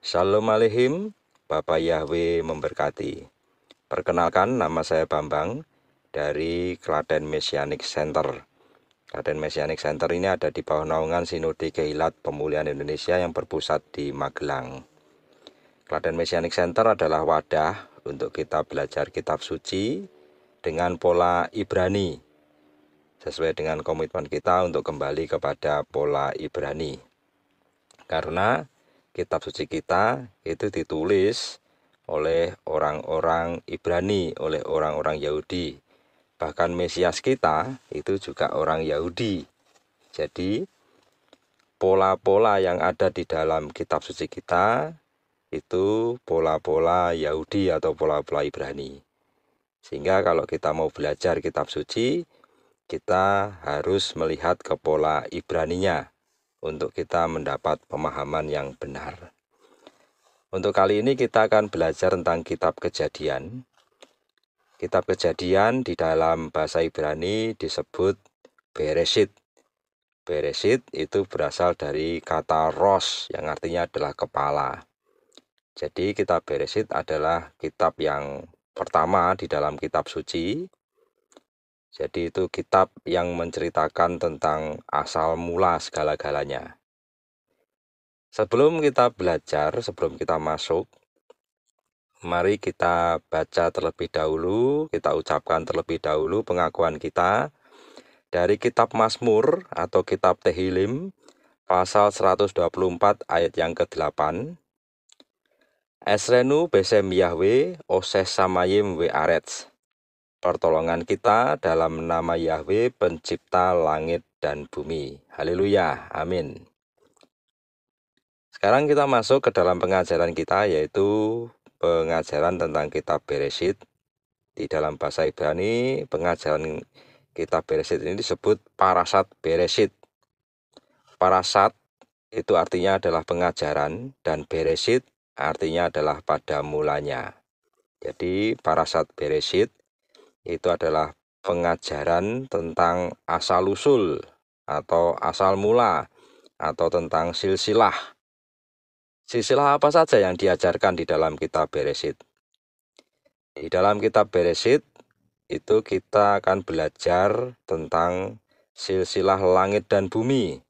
Shalom Aleihim, Bapak Yahweh memberkati. Perkenalkan, nama saya Bambang dari Klaten Messianic Center. Klaten Messianic Center ini ada di bawah naungan Sinode Keilat Pemulihan Indonesia yang berpusat di Magelang. Klaten Messianic Center adalah wadah untuk kita belajar kitab suci dengan pola Ibrani, sesuai dengan komitmen kita untuk kembali kepada pola Ibrani. Karena kitab suci kita itu ditulis oleh orang-orang Ibrani, oleh orang-orang Yahudi. Bahkan Mesias kita itu juga orang Yahudi. Jadi pola-pola yang ada di dalam kitab suci kita itu pola-pola Yahudi atau pola-pola Ibrani. Sehingga kalau kita mau belajar kitab suci, kita harus melihat ke pola Ibraninya untuk kita mendapat pemahaman yang benar. Untuk kali ini kita akan belajar tentang kitab Kejadian. Kitab Kejadian di dalam bahasa Ibrani disebut Bereshit. Bereshit itu berasal dari kata ros yang artinya adalah kepala. Jadi kitab Bereshit adalah kitab yang pertama di dalam kitab suci. Jadi itu kitab yang menceritakan tentang asal mula segala-galanya. Sebelum kita belajar, sebelum kita masuk, mari kita baca terlebih dahulu, kita ucapkan terlebih dahulu pengakuan kita dari kitab Mazmur atau kitab Tehillim, pasal 124 ayat yang ke-8. Esrenu besem Yahweh, oses samayim we arets. Pertolongan kita dalam nama Yahweh, pencipta langit dan bumi. Haleluya, amin. Sekarang kita masuk ke dalam pengajaran kita, yaitu pengajaran tentang kitab Bereshit. Di dalam bahasa Ibrani, pengajaran kitab Bereshit ini disebut parasat Bereshit. Parasat itu artinya adalah pengajaran, dan Bereshit artinya adalah pada mulanya. Jadi parasat Bereshit itu adalah pengajaran tentang asal-usul atau asal mula atau tentang silsilah. Silsilah apa saja yang diajarkan di dalam kitab Bereshit? Di dalam kitab Bereshit itu kita akan belajar tentang silsilah langit dan bumi,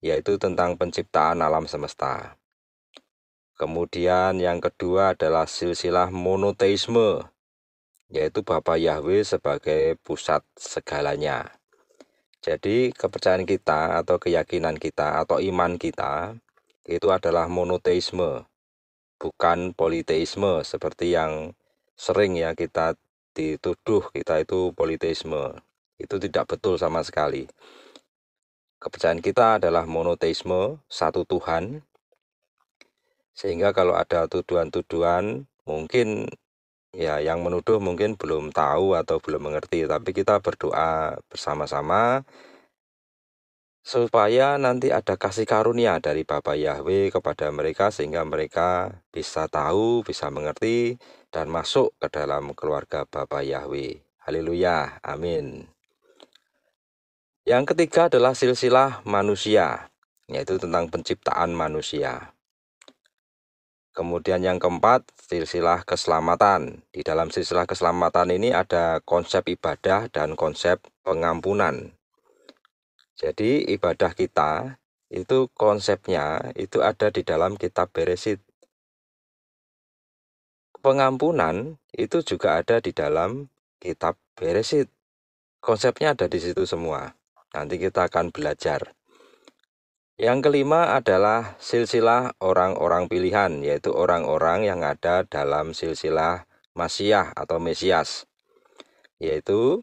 yaitu tentang penciptaan alam semesta. Kemudian yang kedua adalah silsilah monoteisme, yaitu Bapa Yahweh sebagai pusat segalanya. Jadi kepercayaan kita atau keyakinan kita atau iman kita itu adalah monoteisme, bukan politeisme seperti yang sering ya kita dituduh kita itu politeisme. Itu tidak betul sama sekali. Kepercayaan kita adalah monoteisme, satu Tuhan. Sehingga kalau ada tuduhan-tuduhan, mungkin ya yang menuduh mungkin belum tahu atau belum mengerti, tapi kita berdoa bersama-sama supaya nanti ada kasih karunia dari Bapa Yahweh kepada mereka sehingga mereka bisa tahu, bisa mengerti dan masuk ke dalam keluarga Bapa Yahweh. Haleluya, amin. Yang ketiga adalah silsilah manusia, yaitu tentang penciptaan manusia. Kemudian yang keempat, silsilah keselamatan. Di dalam silsilah keselamatan ini ada konsep ibadah dan konsep pengampunan. Jadi ibadah kita itu konsepnya itu ada di dalam kitab Bereshit. Pengampunan itu juga ada di dalam kitab Bereshit. Konsepnya ada di situ semua. Nanti kita akan belajar. Yang kelima adalah silsilah orang-orang pilihan, yaitu orang-orang yang ada dalam silsilah Masiah atau Mesias, yaitu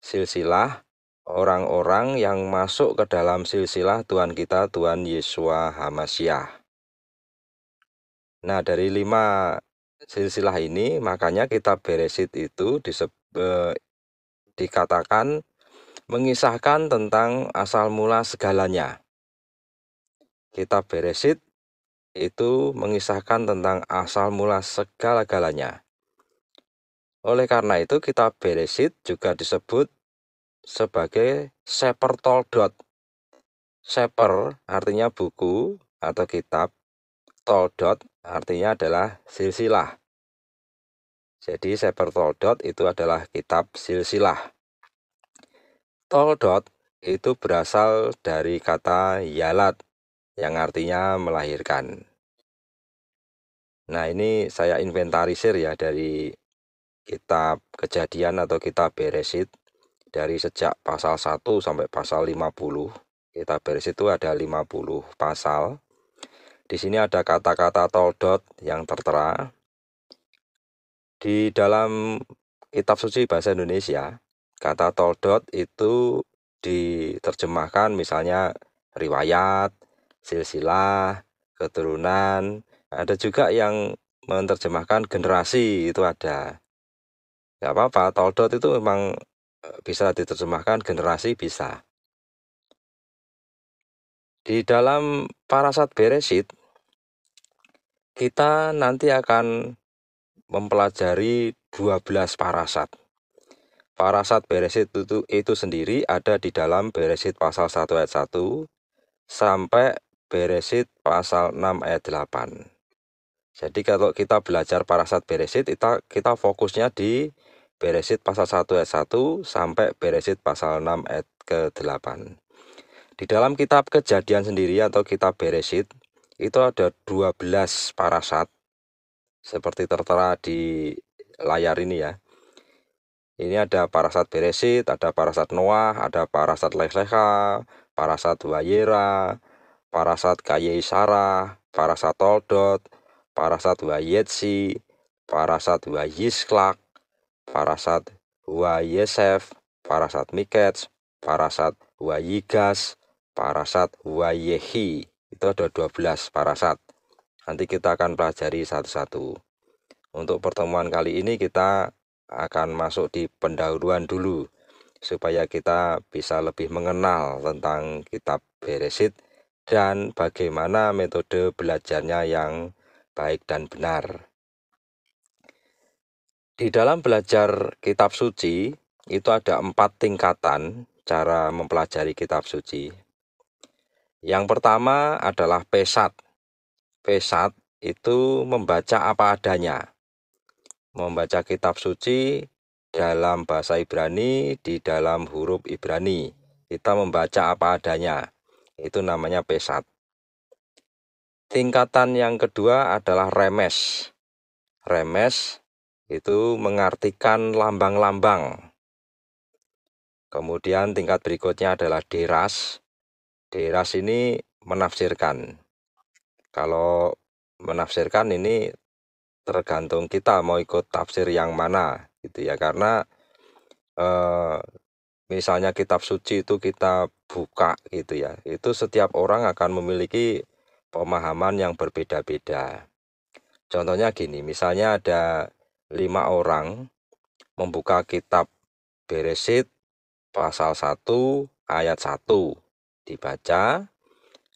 silsilah orang-orang yang masuk ke dalam silsilah Tuhan kita, Tuhan Yeshua HaMasyiah. Nah, dari 5 silsilah ini, makanya kitab Bereshit itu dikatakan mengisahkan tentang asal mula segalanya. Kitab Bereshit itu mengisahkan tentang asal mula segala-galanya. Oleh karena itu kitab Bereshit juga disebut sebagai Seper Toldot. Seper artinya buku atau kitab, Toldot artinya adalah silsilah. Jadi Seper Toldot itu adalah kitab silsilah. Toldot itu berasal dari kata yalat yang artinya melahirkan. Nah, ini saya inventarisir ya dari kitab Kejadian atau kitab Bereshit, dari sejak pasal 1 sampai pasal 50. Kitab Bereshit itu ada 50 pasal. Di sini ada kata-kata toldot yang tertera. Di dalam kitab suci bahasa Indonesia, kata toldot itu diterjemahkan misalnya riwayat, silsilah, keturunan. Ada juga yang menerjemahkan generasi, itu ada. Gak apa-apa, toldot itu memang bisa diterjemahkan generasi, bisa. Di dalam Parasat Bereshit, kita nanti akan mempelajari 12 parasat. Parasat Bereshit itu sendiri ada di dalam Bereshit pasal 1 ayat 1 sampai Bereshit pasal 6 ayat 8. Jadi kalau kita belajar parasat Bereshit, kita fokusnya di Bereshit pasal 1 ayat 1 sampai Bereshit pasal 6 ayat ke-8. Di dalam kitab Kejadian sendiri atau kitab Bereshit, itu ada 12 parasat seperti tertera di layar ini ya. Ini ada parasat Bereshit, ada parasat Noah, ada parasat Lech-Lecha, parasat Wayera, parasat Kayeisara, parasat Toldot, parasat Wayetsi, parasat Wayisklak, parasat Wayesef, parasat Mikets, parasat Wayigas, parasat Wayehi. Itu ada 12 parasat. Nanti kita akan pelajari satu-satu. Untuk pertemuan kali ini kita akan masuk di pendahuluan dulu, supaya kita bisa lebih mengenal tentang kitab Bereshit dan bagaimana metode belajarnya yang baik dan benar. Di dalam belajar kitab suci itu ada 4 tingkatan cara mempelajari kitab suci. Yang pertama adalah pesat. Pesat itu membaca apa adanya. Membaca kitab suci dalam bahasa Ibrani, di dalam huruf Ibrani. Kita membaca apa adanya. Itu namanya pesat. Tingkatan yang kedua adalah remes. Remes itu mengartikan lambang-lambang. Kemudian tingkat berikutnya adalah deras. Deras ini menafsirkan. Kalau menafsirkan ini tergantung kita mau ikut tafsir yang mana gitu ya, karena misalnya kitab suci itu kita buka gitu ya, itu setiap orang akan memiliki pemahaman yang berbeda-beda. Contohnya gini, misalnya ada 5 orang membuka kitab Bereshit pasal 1 ayat 1 dibaca,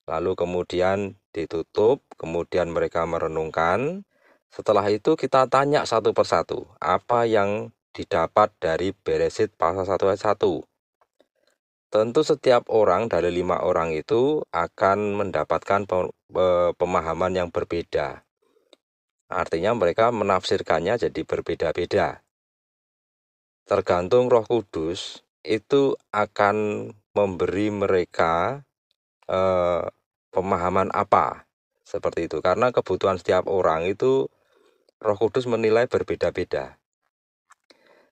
lalu kemudian ditutup, kemudian mereka merenungkan. Setelah itu kita tanya satu persatu, apa yang didapat dari Bereshit pasal 1 ayat 1. Tentu setiap orang dari 5 orang itu akan mendapatkan pemahaman yang berbeda. Artinya mereka menafsirkannya jadi berbeda-beda. Tergantung Roh Kudus itu akan memberi mereka pemahaman apa. Seperti itu, karena kebutuhan setiap orang itu Roh Kudus menilai berbeda-beda.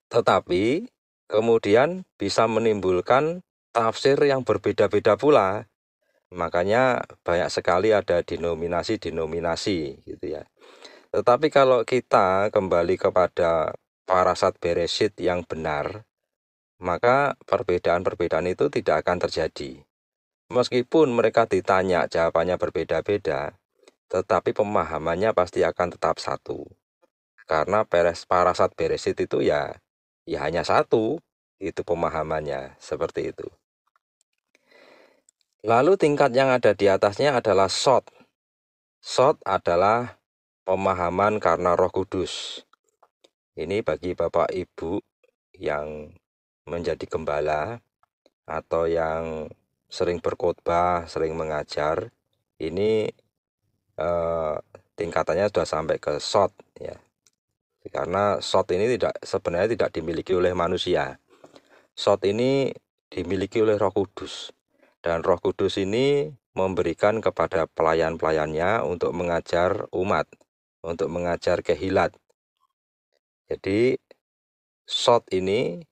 Tetapi kemudian bisa menimbulkan tafsir yang berbeda-beda pula. Makanya banyak sekali ada denominasi-denominasi gitu ya. Tetapi kalau kita kembali kepada parasat Bereshit yang benar, maka perbedaan-perbedaan itu tidak akan terjadi. Meskipun mereka ditanya jawabannya berbeda-beda, tetapi pemahamannya pasti akan tetap satu. Karena parasat Bereshit itu ya hanya satu, itu pemahamannya, seperti itu. Lalu tingkat yang ada di atasnya adalah sot. Sot adalah pemahaman karena Roh Kudus. Ini bagi Bapak Ibu yang menjadi gembala atau yang sering berkhotbah, sering mengajar, ini tingkatannya sudah sampai ke Sot ya. Karena Sot ini sebenarnya tidak dimiliki oleh manusia. Sot ini dimiliki oleh Roh Kudus. Dan Roh Kudus ini memberikan kepada pelayan-pelayannya untuk mengajar umat, untuk mengajar kehilat. Jadi Sot ini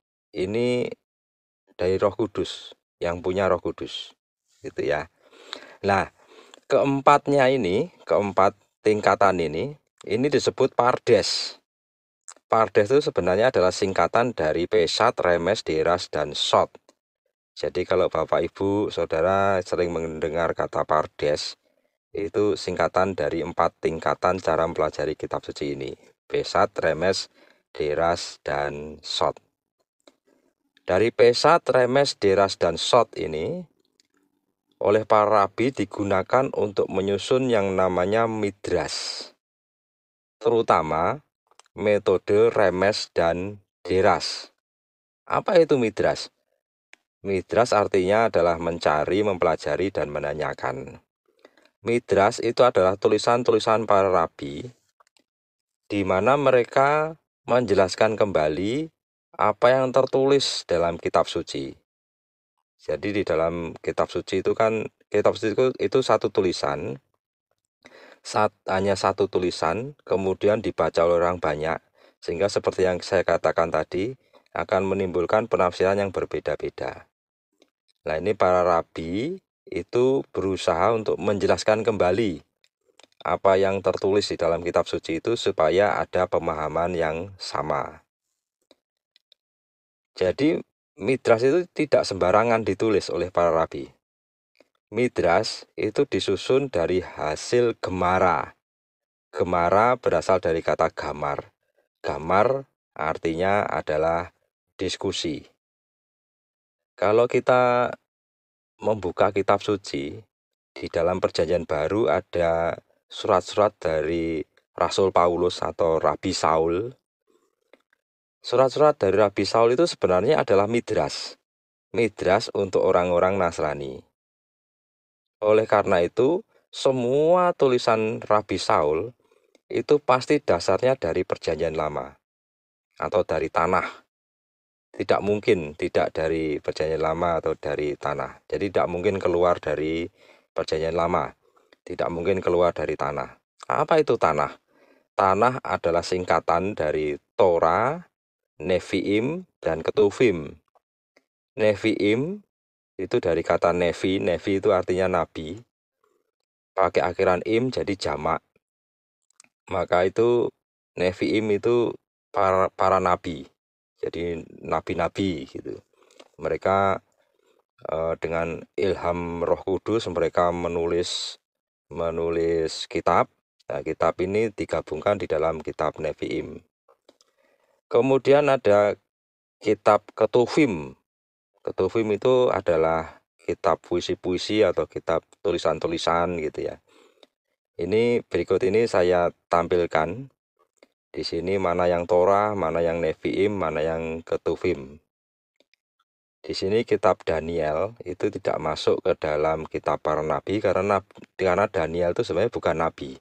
dari Roh Kudus, yang punya Roh Kudus. Gitu ya. Nah, keempat tingkatan ini disebut Pardes. Pardes itu sebenarnya adalah singkatan dari Pesat, Remes, Deras, dan Sot. Jadi kalau Bapak Ibu Saudara sering mendengar kata Pardes, itu singkatan dari 4 tingkatan cara mempelajari kitab suci ini. Pesat, Remes, Deras, dan Sot. Dari Pesat, Remes, Deras, dan Sot ini oleh para rabi digunakan untuk menyusun yang namanya Midras. Terutama metode Remes dan Deras. Apa itu Midras? Midras artinya adalah mencari, mempelajari, dan menanyakan. Midras itu adalah tulisan-tulisan para rabi di mana mereka menjelaskan kembali apa yang tertulis dalam kitab suci. Jadi di dalam kitab suci itu itu satu tulisan, hanya satu tulisan, kemudian dibaca oleh orang banyak, sehingga seperti yang saya katakan tadi, akan menimbulkan penafsiran yang berbeda-beda. Nah, ini para rabi itu berusaha untuk menjelaskan kembali apa yang tertulis di dalam kitab suci itu supaya ada pemahaman yang sama. Jadi Midras itu tidak sembarangan ditulis oleh para rabi. Midras itu disusun dari hasil gemara. Gemara berasal dari kata gamar. Gamar artinya adalah diskusi. Kalau kita membuka kitab suci, di dalam Perjanjian Baru ada surat-surat dari Rasul Paulus atau Rabi Saul. Surat-surat dari Rabi Saul itu sebenarnya adalah midras. Midras untuk orang-orang Nasrani. Oleh karena itu, semua tulisan Rabi Saul itu pasti dasarnya dari Perjanjian Lama atau dari tanah. Tidak mungkin tidak dari Perjanjian Lama atau dari tanah. Jadi tidak mungkin keluar dari Perjanjian Lama. Tidak mungkin keluar dari tanah. Apa itu tanah? Tanah adalah singkatan dari Torah, Neviim, dan Ketuvim. Neviim itu dari kata Nevi. Nevi itu artinya nabi. Pakai akhiran im jadi jamak. Maka itu Neviim itu para nabi. Jadi nabi-nabi gitu. Mereka dengan ilham Roh Kudus mereka menulis kitab. Nah, kitab ini digabungkan di dalam kitab Neviim. Kemudian ada kitab Ketuvim. Ketuvim itu adalah kitab puisi-puisi atau kitab tulisan-tulisan gitu ya. Ini berikut ini saya tampilkan di sini mana yang Torah, mana yang Neviim, mana yang Ketuvim. Di sini kitab Daniel itu tidak masuk ke dalam kitab para nabi karena Daniel itu sebenarnya bukan nabi.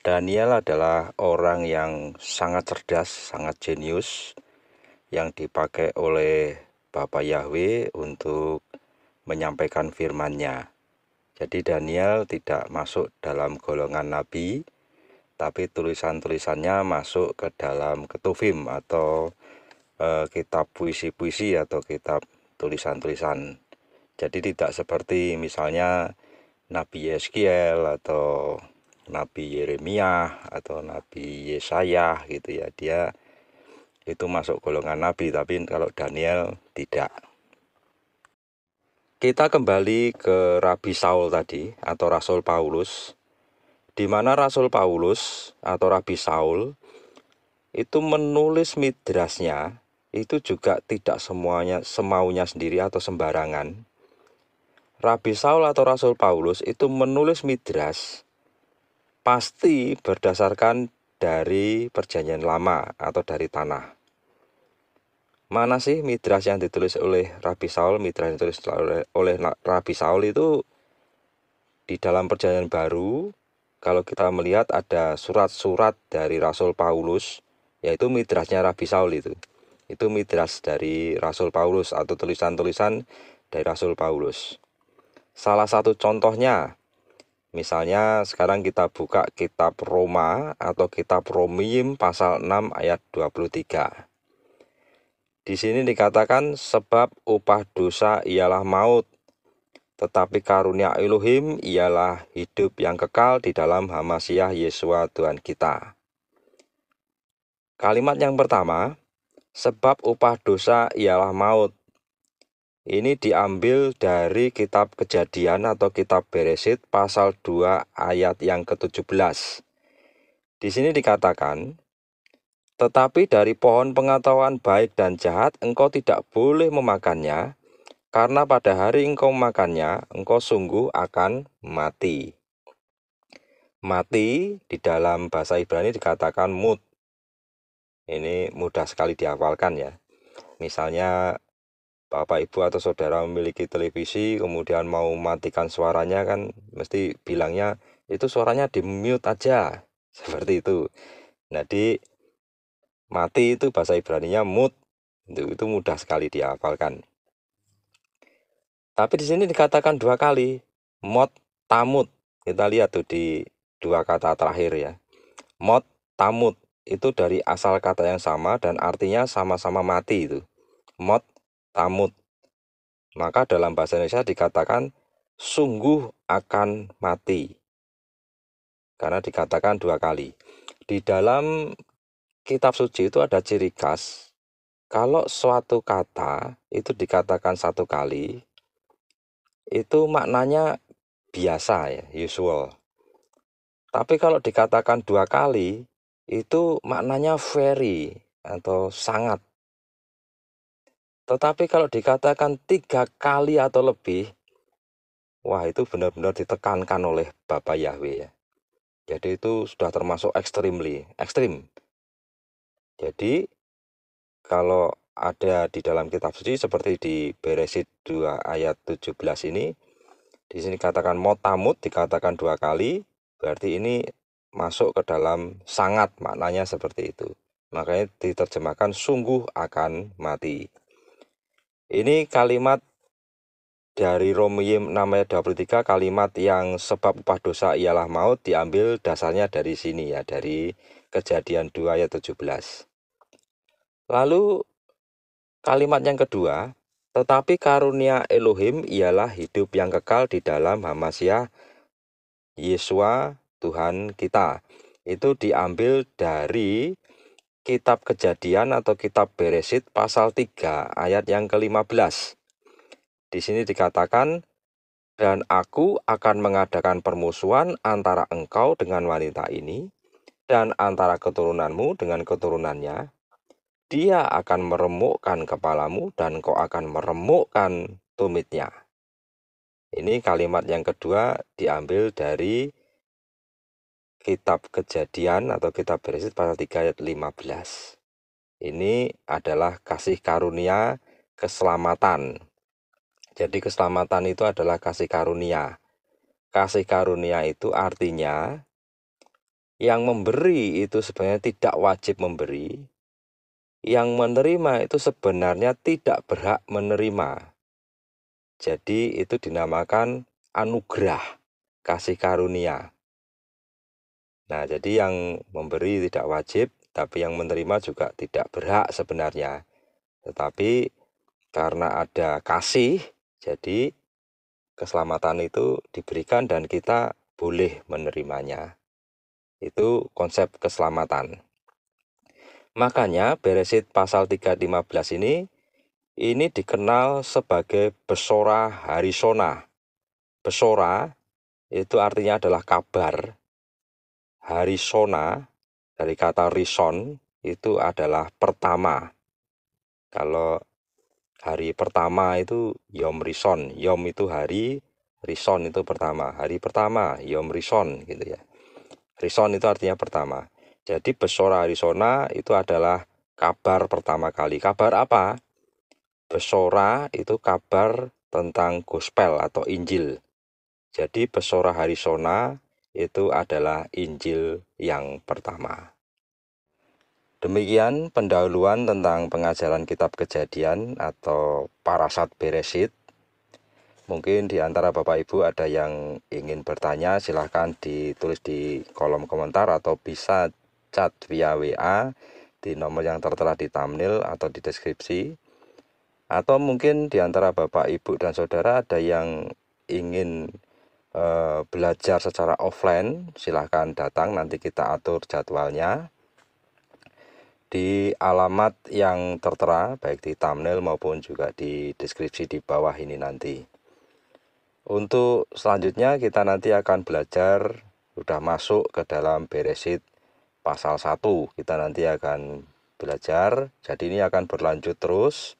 Daniel adalah orang yang sangat cerdas, sangat jenius yang dipakai oleh Bapa Yahweh untuk menyampaikan firman-Nya. Jadi Daniel tidak masuk dalam golongan nabi, tapi tulisan-tulisannya masuk ke dalam Ketuvim atau kitab puisi-puisi atau kitab tulisan-tulisan. Jadi tidak seperti misalnya Nabi Yeskiel atau Nabi Yeremia atau Nabi Yesaya gitu ya. Dia itu masuk golongan nabi, tapi kalau Daniel tidak. Kita kembali ke Rabi Saul tadi atau Rasul Paulus, di mana Rasul Paulus atau Rabi Saul itu menulis midrasnya itu juga tidak semuanya semaunya sendiri atau sembarangan. Rabi Saul atau Rasul Paulus itu menulis midras pasti berdasarkan dari Perjanjian Lama atau dari tanah. Mana sih midras yang ditulis oleh Rabi Saul? Midras yang ditulis oleh Rabi Saul itu di dalam Perjanjian Baru, kalau kita melihat ada surat-surat dari Rasul Paulus, yaitu midrasnya Rabi Saul itu. Itu midras dari Rasul Paulus atau tulisan-tulisan dari Rasul Paulus. Salah satu contohnya, misalnya sekarang kita buka kitab Roma atau kitab Romiim pasal 6 ayat 23. Di sini dikatakan sebab upah dosa ialah maut, tetapi karunia Elohim ialah hidup yang kekal di dalam Hamasiah Yesua Tuhan kita. Kalimat yang pertama, sebab upah dosa ialah maut. Ini diambil dari kitab Kejadian atau kitab Beresit pasal 2 ayat yang ke-17. Di sini dikatakan, tetapi dari pohon pengetahuan baik dan jahat engkau tidak boleh memakannya, karena pada hari engkau memakannya, engkau sungguh akan mati. Mati di dalam bahasa Ibrani dikatakan mut. Ini mudah sekali dihafalkan ya. Misalnya Bapak Ibu atau saudara memiliki televisi, kemudian mau matikan suaranya kan mesti bilangnya itu suaranya di mute aja. Seperti itu. Nah, mati itu bahasa Ibraninya mut. Itu mudah sekali dihafalkan. Tapi di sini dikatakan 2 kali, mot tamut. Kita lihat tuh di 2 kata terakhir ya. Mot tamut itu dari asal kata yang sama dan artinya sama-sama mati itu. Mot tamut. Maka dalam bahasa Indonesia dikatakan sungguh akan mati. Karena dikatakan 2 kali. Di dalam kitab suci itu ada ciri khas. Kalau suatu kata itu dikatakan 1 kali, itu maknanya biasa ya, usual. Tapi kalau dikatakan 2 kali, itu maknanya very atau sangat. Tetapi kalau dikatakan 3 kali atau lebih, wah itu benar-benar ditekankan oleh Bapa Yahweh ya. Jadi itu sudah termasuk ekstrim. Jadi kalau ada di dalam kitab suci seperti di Beresit 2 ayat 17 ini, di sini katakan motamut dikatakan 2 kali, berarti ini masuk ke dalam sangat, maknanya seperti itu. Makanya diterjemahkan sungguh akan mati. Ini kalimat dari Romiim 6 ayat 23, kalimat yang sebab upah dosa ialah maut diambil dasarnya dari sini ya, dari Kejadian 2 ayat 17. Lalu kalimat yang kedua, tetapi karunia Elohim ialah hidup yang kekal di dalam Hamasiah Yesua Tuhan kita. Itu diambil dari kitab Kejadian atau kitab Beresit pasal 3 ayat yang ke-15. Di sini dikatakan, dan aku akan mengadakan permusuhan antara engkau dengan wanita ini, dan antara keturunanmu dengan keturunannya. Dia akan meremukkan kepalamu, dan kau akan meremukkan tumitnya. Ini kalimat yang kedua diambil dari kitab Kejadian atau kitab Beresit pasal 3 ayat 15. Ini adalah kasih karunia keselamatan. Jadi keselamatan itu adalah kasih karunia. Kasih karunia itu artinya yang memberi itu sebenarnya tidak wajib memberi. Yang menerima itu sebenarnya tidak berhak menerima. Jadi itu dinamakan anugerah, kasih karunia. Nah, jadi yang memberi tidak wajib, tapi yang menerima juga tidak berhak sebenarnya. Tetapi karena ada kasih, jadi keselamatan itu diberikan dan kita boleh menerimanya. Itu konsep keselamatan. Makanya Beresit pasal 3:15 ini dikenal sebagai Besora Harisona. Besora itu artinya adalah kabar. Harisona dari kata rison itu adalah pertama. Kalau hari pertama itu Yom Rison. Yom itu hari, Rison itu pertama. Hari pertama, Yom Rison gitu ya. Rison itu artinya pertama. Jadi Besora Arizona itu adalah kabar pertama kali. Kabar apa? Besora itu kabar tentang gospel atau Injil. Jadi Besora Arizona itu adalah Injil yang pertama. Demikian pendahuluan tentang pengajaran kitab Kejadian atau Parashat Bereshit. Mungkin di antara Bapak Ibu ada yang ingin bertanya, silahkan ditulis di kolom komentar atau bisa chat via WA di nomor yang tertera di thumbnail atau di deskripsi. Atau mungkin di antara Bapak, Ibu, dan Saudara ada yang ingin belajar secara offline, silahkan datang, nanti kita atur jadwalnya di alamat yang tertera baik di thumbnail maupun juga di deskripsi di bawah ini nanti. Untuk selanjutnya kita nanti akan belajar, sudah masuk ke dalam Bereshit pasal 1, kita nanti akan belajar, jadi ini akan berlanjut terus.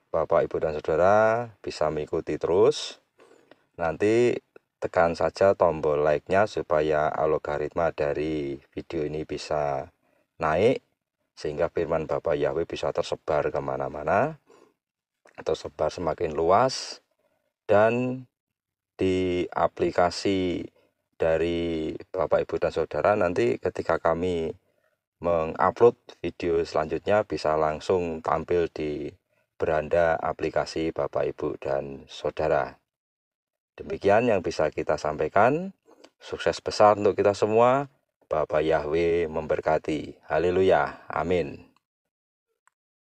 Bapak, Ibu, dan Saudara bisa mengikuti terus. Nanti tekan saja tombol like-nya supaya algoritma dari video ini bisa naik, sehingga firman Bapak Yahweh bisa tersebar kemana-mana, tersebar semakin luas, dan di aplikasi dari Bapak, Ibu, dan Saudara nanti ketika kami mengupload video selanjutnya bisa langsung tampil di beranda aplikasi Bapak, Ibu, dan Saudara. Demikian yang bisa kita sampaikan. Sukses besar untuk kita semua. Bapak Yahweh memberkati. Haleluya. Amin.